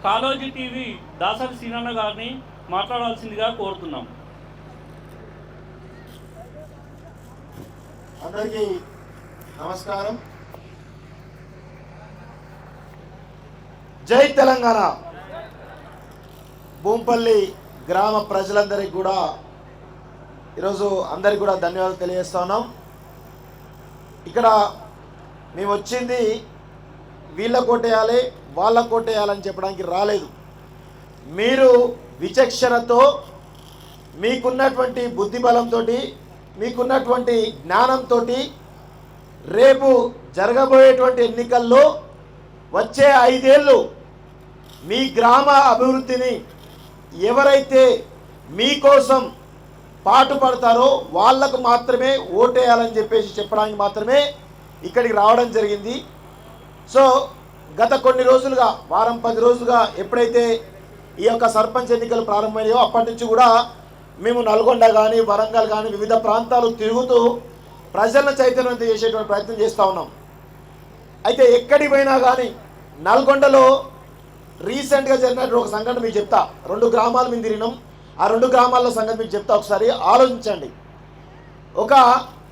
Kaloji TV Dasari సీనన్న గారిని మాట్లాడాల్సిందిగా కోరుతున్నాం. అందరికీ నమస్కారం. జై తెలంగాణ. భూంపల్లి గ్రామ ప్రజలందరికీ కూడా ఈరోజు అందరికీ కూడా ధన్యవాదాలు తెలియజేస్తా ఉన్నాం. ఇక్కడ మేము వచ్చింది వీళ్ళ కోటేయాలి వాళ్ళ కోటేయాలని చెప్పడానికి రాలేదు. మీరు విచక్షణతో మీకున్నటువంటి బుద్ధిబలంతో మీకున్నటువంటి జ్ఞానంతో రేపు జరగబోయేటువంటి ఎన్నికల్లో వచ్చే 5 ఏళ్ళు మీ గ్రామ అభివృద్ధిని ఎవరైతే మీకోసం పాటుపడతారో వాళ్లకు మాత్రమే ఓటేయాలని చెప్పడానికి మాత్రమే ఇక్కడికి రావడం జరిగింది. సో గత కొన్ని రోజులుగా వారం 10 రోజులుగా ఎప్పుడైతే ఈ యొక్క సర్పంచ్ ఎన్నికలు ప్రారంభమయ్యాయో అప్పటి నుంచి కూడా మేము నల్గొండ కానీ వరంగల్ కానీ వివిధ ప్రాంతాలు తిరుగుతూ ప్రజలను చైతన్యవంతం చేసేటువంటి ప్రయత్నం చేస్తూ ఉన్నాం. అయితే ఎక్కడికి పోయినా కానీ నల్గొండలో రీసెంట్గా జరిగినటువంటి ఒక సంఘటన మీకు చెప్తా. 2 గ్రామాలు మేము తిరిగినాం. ఆ 2 గ్రామాల్లో సంగతి మీకు చెప్తా, ఒకసారి ఆలోచించండి. ఒక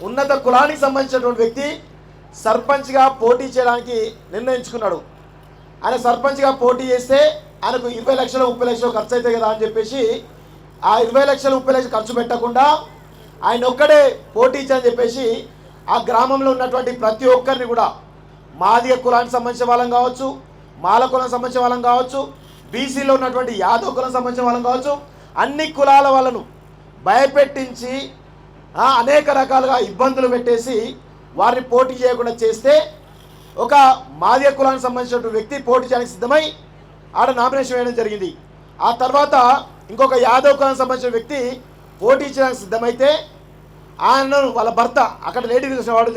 ఉన్నత కులానికి సంబంధించినటువంటి వ్యక్తి సర్పంచ్గా పోటీ చేయడానికి నిర్ణయించుకున్నాడు. ఆయన సర్పంచ్గా పోటీ చేస్తే ఆయనకు 20 లక్షలు 30 లక్షలు ఖర్చు అవుతాయి కదా అని చెప్పేసి ఆ 20 లక్షలు 30 లక్షలు ఖర్చు పెట్టకుండా ఆయన ఒక్కడే పోటీ ఇచ్చని చెప్పేసి ఆ గ్రామంలో ఉన్నటువంటి ప్రతి ఒక్కరిని కూడా మాదిగ కులానికి సంబంధించిన వాళ్ళం కావచ్చు, మాల కులానికి సంబంధించిన వాళ్ళం కావచ్చు, బీసీలో ఉన్నటువంటి యాదవ్ కులానికి సంబంధించిన వాళ్ళం కావచ్చు, అన్ని కులాల వాళ్ళను భయపెట్టించి అనేక రకాలుగా ఇబ్బందులు పెట్టేసి వారిని పోటీ చేయకుండా చేస్తే ఒక మాదిగ కులానికి సంబంధించిన వ్యక్తి పోటీ చేయడానికి సిద్ధమై ఆడ నామినేషన్ వేయడం జరిగింది. ఆ తర్వాత ఇంకొక యాదవ్ కులానికి సంబంధించిన వ్యక్తి పోటీ చేయడానికి సిద్ధమైతే ఆయనను వాళ్ళ భర్త అక్కడ లేడీ రిజిస్టర్ రావడం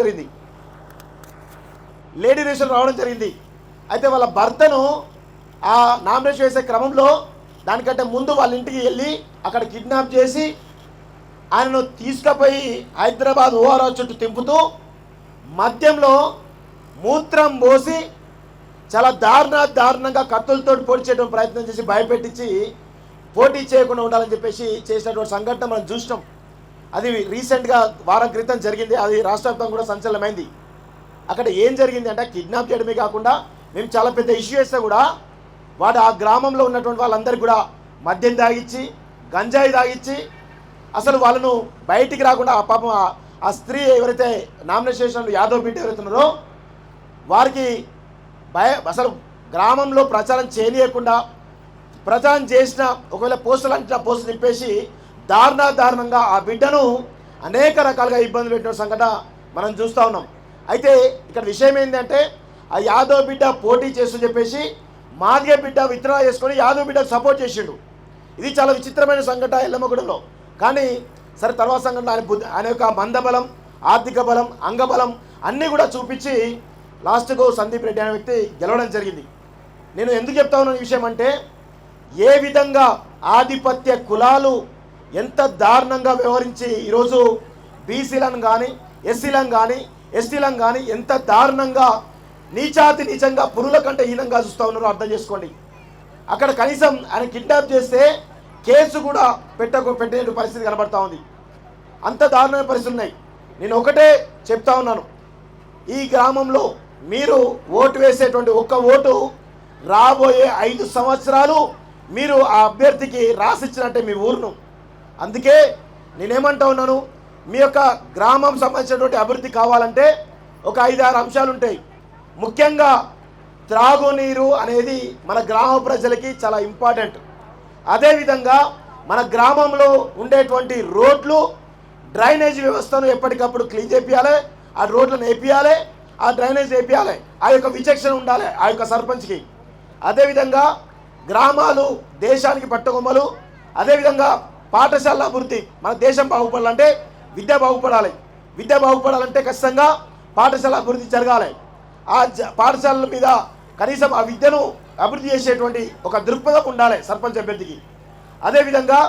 జరిగింది. అయితే వాళ్ళ భర్తను ఆ నామినేషన్ వేసే క్రమంలో దానికంటే ముందు వాళ్ళ ఇంటికి వెళ్ళి అక్కడ కిడ్నాప్ చేసి ఆయనను తీసుకుపోయి హైదరాబాద్ ఓఆర్ఆర్ చుట్టూ తింపుతూ మద్యంలో మూత్రం పోసి చాలా దారుణంగా కత్తులతో పొడి చేయడం ప్రయత్నం చేసి భయపెట్టించి పోటీ చేయకుండా ఉండాలని చెప్పేసి చేసినటువంటి సంఘటన మనం చూసినాం. అది రీసెంట్గా వారం క్రితం జరిగింది. అది రాష్ట్ర వ్యాప్తంగా కూడా సంచలనమైంది. అక్కడ ఏం జరిగింది అంటే కిడ్నాప్ చేయడమే కాకుండా మేము చాలా పెద్ద ఇష్యూ చేస్తే కూడా వాడు ఆ గ్రామంలో ఉన్నటువంటి వాళ్ళందరికీ కూడా మద్యం తాగిచ్చి గంజాయి తాగిచ్చి అసలు వాళ్ళను బయటికి రాకుండా ఆ పాపం ఆ స్త్రీ ఎవరైతే నామినేషన్ యాదవ్ బిడ్డ ఎవరైతే ఉన్నారో వారికి అసలు గ్రామంలో ప్రచారం చేయనీయకుండా ప్రచారం చేసిన ఒకవేళ పోస్టులు అంటే పోస్టులు నింపేసి దారుణంగా ఆ బిడ్డను అనేక రకాలుగా ఇబ్బందులు పెట్టిన సంఘటన మనం చూస్తూ ఉన్నాం. అయితే ఇక్కడ విషయం ఏంటంటే ఆ యాదవ్ బిడ్డ పోటీ చేస్తూ చెప్పేసి మాదిగ బిడ్డ విత్డ్రా చేసుకొని యాదవ్ బిడ్డకు సపోర్ట్ చేసిండు. ఇది చాలా విచిత్రమైన సంఘటన ఎల్లమ్మగూడెంలో. కానీ సరే తర్వాత సంఘటన ఆయన యొక్క మందబలం, ఆర్థిక బలం, అంగబలం అన్నీ కూడా చూపించి లాస్ట్కు సందీప్ రెడ్డి అనే వ్యక్తి గెలవడం జరిగింది. నేను ఎందుకు చెప్తా ఉన్న ఈ విషయం అంటే ఏ విధంగా ఆధిపత్య కులాలు ఎంత దారుణంగా వ్యవహరించి ఈరోజు బీసీలను కానీ ఎస్సీలను కానీ ఎస్టీలను కానీ ఎంత దారుణంగా నీచంగా పురుల కంటే హీనంగా చూస్తూ ఉన్నారో అర్థం చేసుకోండి. అక్కడ కనీసం ఆయన కిడ్నాప్ చేస్తే కేసు కూడా పెట్టే పరిస్థితి కనబడతా ఉంది. అంత దారుణమైన పరిస్థితులు ఉన్నాయి. నేను ఒకటే చెప్తా ఉన్నాను, ఈ గ్రామంలో మీరు ఓటు వేసేటువంటి ఒక్క ఓటు రాబోయే 5 సంవత్సరాలు మీరు ఆ అభ్యర్థికి రాసిచ్చినట్టే మీ ఊరును. అందుకే నేనేమంటా ఉన్నాను, మీ యొక్క గ్రామం సంబంధించినటువంటి అభివృద్ధి కావాలంటే ఒక 5-6 అంశాలు ఉంటాయి. ముఖ్యంగా త్రాగునీరు అనేది మన గ్రామ ప్రజలకి చాలా ఇంపార్టెంట్. అదేవిధంగా మన గ్రామంలో ఉండేటువంటి రోడ్లు, డ్రైనేజ్ వ్యవస్థను ఎప్పటికప్పుడు క్లీన్ చేపియాలి, ఆ రోడ్లను వేపియాలి, ఆ డ్రైనేజ్ వేపియాలి. ఆ యొక్క విచక్షణ ఉండాలి ఆ యొక్క సర్పంచ్కి. అదేవిధంగా గ్రామాలు దేశానికి పట్టుకొమ్మలు. అదేవిధంగా పాఠశాల అభివృద్ధి. మన దేశం బాగుపడాలంటే విద్య బాగుపడాలి. విద్య బాగుపడాలంటే ఖచ్చితంగా పాఠశాల అభివృద్ధి జరగాలి. ఆ పాఠశాలల మీద కనీసం ఆ విద్యను అభివృద్ధి చేసేటువంటి ఒక దృక్పథం ఉండాలి సర్పంచ్ అభ్యర్థికి. అదేవిధంగా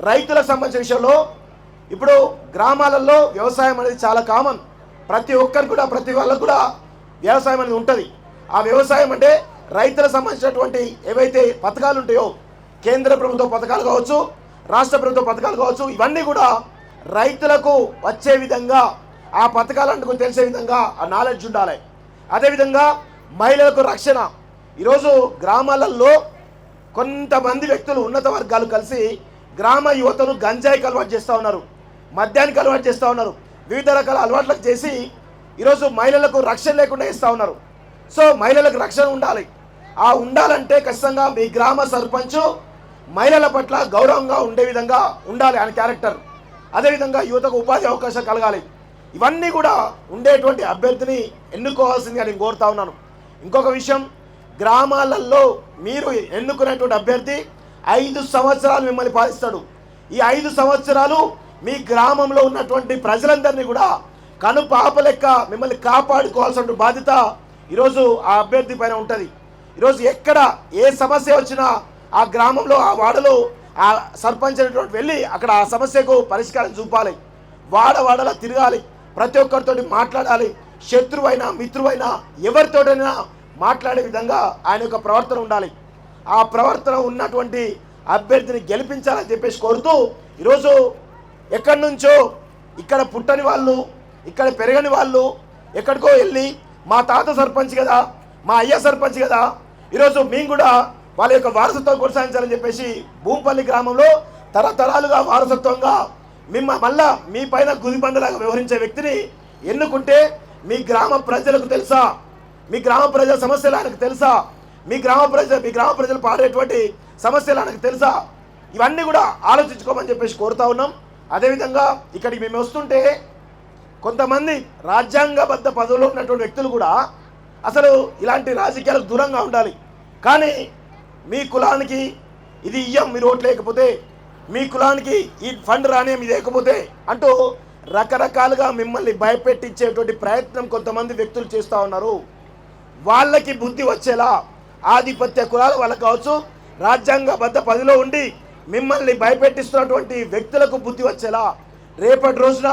రైతులకు సంబంధించిన విషయంలో ఇప్పుడు గ్రామాలలో వ్యవసాయం అనేది చాలా కామన్. ప్రతి ఒక్కరికి కూడా ప్రతి వాళ్ళకు కూడా వ్యవసాయం అనేది ఉంటుంది. ఆ వ్యవసాయం అంటే రైతులకు సంబంధించినటువంటి ఏవైతే పథకాలు ఉంటాయో, కేంద్ర ప్రభుత్వ పథకాలు కావచ్చు, రాష్ట్ర ప్రభుత్వ పథకాలు కావచ్చు, ఇవన్నీ కూడా రైతులకు వచ్చే విధంగా, ఆ పథకాలకు తెలిసే విధంగా ఆ నాలెడ్జ్ ఉండాలి. అదేవిధంగా మహిళలకు రక్షణ. ఈరోజు గ్రామాలలో కొంతమంది వ్యక్తులు, ఉన్నత వర్గాలు కలిసి గ్రామ యువతను గంజాయికి అలవాటు చేస్తూ ఉన్నారు, మద్యానికి అలవాటు చేస్తూ ఉన్నారు, వివిధ రకాల అలవాట్లకు చేసి ఈరోజు మహిళలకు రక్షణ లేకుండా ఇస్తూ ఉన్నారు. సో మహిళలకు రక్షణ ఉండాలి. ఆ ఉండాలంటే ఖచ్చితంగా మీ గ్రామ సర్పంచ్ మహిళల పట్ల గౌరవంగా ఉండే విధంగా ఉండాలి ఆయన క్యారెక్టర్. అదేవిధంగా యువతకు ఉపాధి అవకాశం కలగాలి. ఇవన్నీ కూడా ఉండేటువంటి అభ్యర్థిని ఎన్నుకోవాల్సిందిగా నేను కోరుతా ఉన్నాను. ఇంకొక విషయం, గ్రామాలలో మీరు ఎన్నుకునేటువంటి అభ్యర్థి 5 సంవత్సరాలు మిమ్మల్ని పాలిస్తాడు. ఈ 5 సంవత్సరాలు మీ గ్రామంలో ఉన్నటువంటి ప్రజలందరినీ కూడా కనుపాప లెక్క మిమ్మల్ని కాపాడుకోవాల్సిన బాధ్యత ఈరోజు ఆ అభ్యర్థి పైన ఉంటుంది. ఈరోజు ఎక్కడ ఏ సమస్య వచ్చినా ఆ గ్రామంలో, ఆ వాడలో ఆ సర్పంచ్ అనేటువంటి వెళ్ళి అక్కడ ఆ సమస్యకు పరిష్కారం చూపాలి. వాడలా తిరగాలి, ప్రతి ఒక్కరితో మాట్లాడాలి. శత్రువైనా మిత్రువైనా ఎవరితోటైనా మాట్లాడే విధంగా ఆయన యొక్క ప్రవర్తన ఉండాలి. ఆ ప్రవర్తన ఉన్నటువంటి అభ్యర్థిని గెలిపించాలని చెప్పేసి కోరుతూ, ఈరోజు ఎక్కడి నుంచో ఇక్కడ పుట్టని వాళ్ళు, ఇక్కడ పెరగని వాళ్ళు ఎక్కడికో వెళ్ళి మా తాత సర్పంచ్ కదా, మా అయ్య సర్పంచ్ కదా, ఈరోజు మేము కూడా వాళ్ళ యొక్క వారసత్వం కొనసాగించాలని చెప్పేసి భూంపల్లి గ్రామంలో తరతరాలుగా వారసత్వంగా మళ్ళా మీ పైన గుదిబండలాగా వ్యవహరించే వ్యక్తిని ఎన్నుకుంటే మీ గ్రామ ప్రజలకు తెలుసా, మీ గ్రామ ప్రజల సమస్యలు ఆయనకు తెలుసా, మీ గ్రామ ప్రజలు పాడేటువంటి సమస్యలు ఆయనకు తెలుసా, ఇవన్నీ కూడా ఆలోచించుకోమని చెప్పేసి కోరుతా ఉన్నాం. అదేవిధంగా ఇక్కడికి మేము వస్తుంటే కొంతమంది రాజ్యాంగబద్ధ పదవులో ఉన్నటువంటి వ్యక్తులు కూడా అసలు ఇలాంటి రాజకీయాలకు దూరంగా ఉండాలి. కానీ మీ కులానికి ఇది ఇయ్యం మీరు ఓట్లు లేకపోతే, మీ కులానికి ఈ ఫండ్ రానే ఇది లేకపోతే అంటూ రకరకాలుగా మిమ్మల్ని భయపెట్టించేటువంటి ప్రయత్నం కొంతమంది వ్యక్తులు చేస్తూ ఉన్నారు. వాళ్ళకి బుద్ధి వచ్చేలా, ఆధిపత్య కులాల వాళ్ళకి కావచ్చు, రాజ్యాంగబద్ధ పదవిలో ఉండి మిమ్మల్ని భయపెట్టిస్తున్నటువంటి వ్యక్తులకు బుద్ధి వచ్చేలా రేపటి రోజున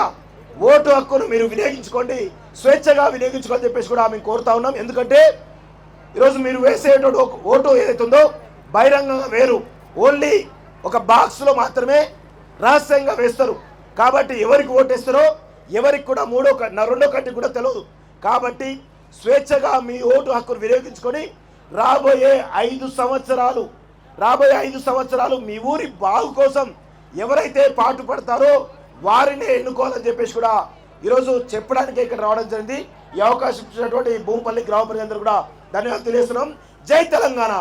ఓటు హక్కును మీరు వినియోగించుకోండి, స్వేచ్ఛగా వినియోగించుకోని చెప్పేసి కూడా మేము కోరుతా ఉన్నాం. ఎందుకంటే ఈరోజు మీరు వేసేటువంటి ఓటు ఏదైతుందో బహిరంగంగా వేరు, ఓన్లీ ఒక బాక్స్లో మాత్రమే రహస్యంగా వేస్తారు. కాబట్టి ఎవరికి ఓటేస్తారో ఎవరికి కూడా రెండో కంటికి కూడా తెలియదు. కాబట్టి స్వేచ్ఛగా మీ ఓటు హక్కును వినియోగించుకొని రాబోయే 5 సంవత్సరాలు మీ ఊరి బాగు కోసం ఎవరైతే పాటుపడతారో వారిని ఎన్నుకోవాలని చెప్పేసి కూడా ఈరోజు చెప్పడానికి ఇక్కడ రావడం జరిగింది. ఈ అవకాశం ఇచ్చినటువంటి భూంపల్లి గ్రామ ప్రజలందరూ కూడా ధన్యవాదాలు తెలియజేస్తున్నాం. జై తెలంగాణ.